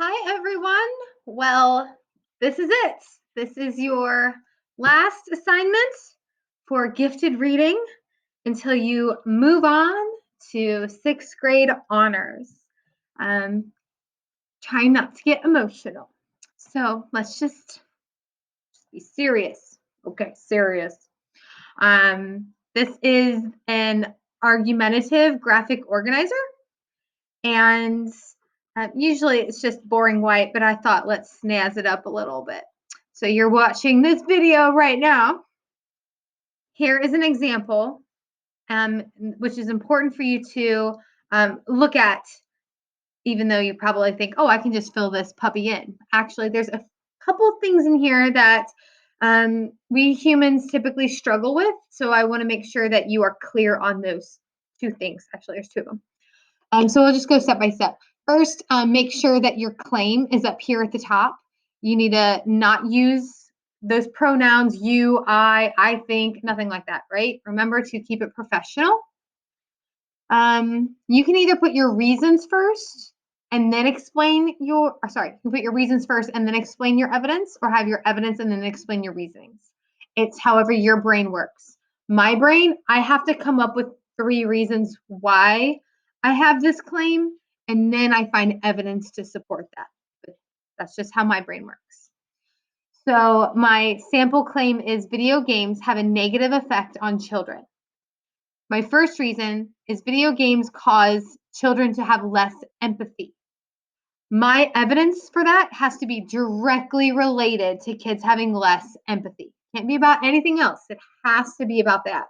Hi, everyone. Well, this is it. This is your last assignment for gifted reading until you move on to sixth grade honors. Um, try not to get emotional. So let's just be serious. Okay, serious. This is an argumentative graphic organizer, and usually it's just boring white, but I thought let's snazz it up a little bit. So you're watching this video right now. Here is an example, which is important for you to look at, even though you probably think, oh, I can just fill this puppy in. Actually, there's a couple things in here that we humans typically struggle with. So I want to make sure that you are clear on those two things. Actually, there's two of them. So we'll just go step by step. First, make sure that your claim is up here at the top. You need to not use those pronouns, you, I think, nothing like that, right? Remember to keep it professional. You can either put your reasons first and then explain you can put your reasons first and then explain your evidence, or have your evidence and then explain your reasonings. It's however your brain works. My brain, I have to come up with 3 reasons why I have this claim, and then I find evidence to support that. But that's just how my brain works. So my sample claim is video games have a negative effect on children. My first reason is video games cause children to have less empathy. My evidence for that has to be directly related to kids having less empathy. Can't be about anything else. It has to be about that.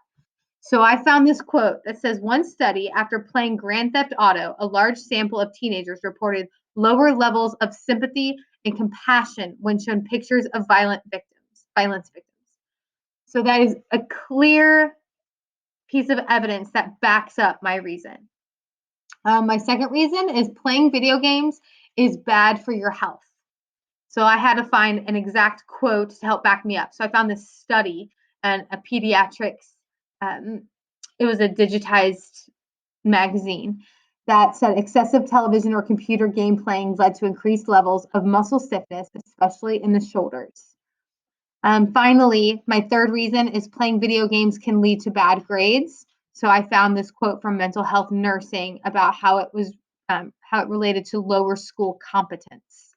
So I found this quote that says, one study after playing Grand Theft Auto, a large sample of teenagers reported lower levels of sympathy and compassion when shown pictures of violence victims. So that is a clear piece of evidence that backs up my reason. My second reason is playing video games is bad for your health. So I had to find an exact quote to help back me up. So I found this study and a pediatrics, it was a digitized magazine that said excessive television or computer game playing led to increased levels of muscle stiffness, especially in the shoulders. Finally, my third reason is playing video games can lead to bad grades. So I found this quote from Mental Health Nursing about how it related to lower school competence.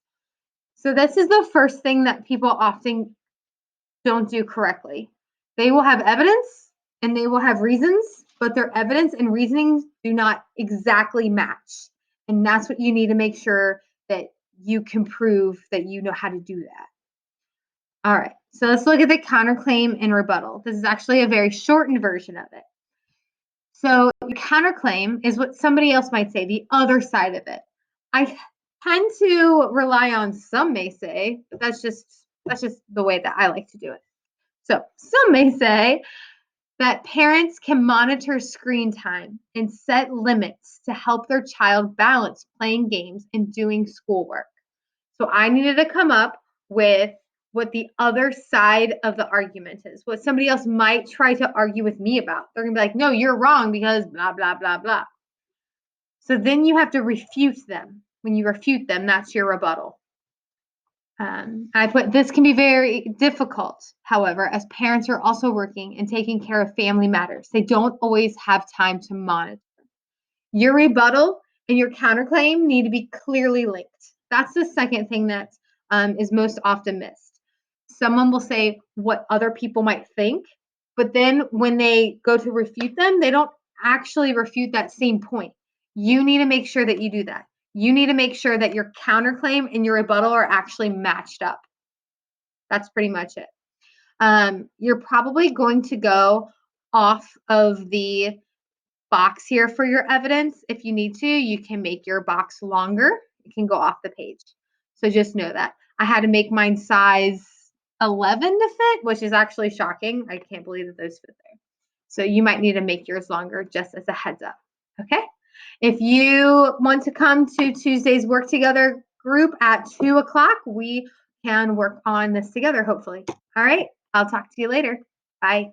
So this is the first thing that people often don't do correctly. They will have evidence and they will have reasons, but their evidence and reasonings do not exactly match. And that's what you need to make sure that you can prove that you know how to do that. All right, so let's look at the counterclaim and rebuttal. This is actually a very shortened version of it. So the counterclaim is what somebody else might say, the other side of it. I tend to rely on some may say, but that's just the way that I like to do it. So some may say that parents can monitor screen time and set limits to help their child balance playing games and doing schoolwork. So I needed to come up with what the other side of the argument is, what somebody else might try to argue with me about. They're gonna be like, no, you're wrong because blah, blah, blah, blah. So then you have to refute them. When you refute them, that's your rebuttal. I put this can be very difficult, however, as parents are also working and taking care of family matters. They don't always have time to monitor. Your rebuttal and your counterclaim need to be clearly linked. That's the second thing that is most often missed. Someone will say what other people might think, but then when they go to refute them, they don't actually refute that same point. You need to make sure that you do that. You need to make sure that your counterclaim and your rebuttal are actually matched up. That's pretty much it. You're probably going to go off of the box here for your evidence. If you need to, you can make your box longer. It can go off the page. So just know that. I had to make mine size 11 to fit, which is actually shocking. I can't believe that those fit there. So you might need to make yours longer just as a heads up. Okay. If you want to come to Tuesday's work together group at 2 o'clock, we can work on this together, hopefully. All right. I'll talk to you later. Bye.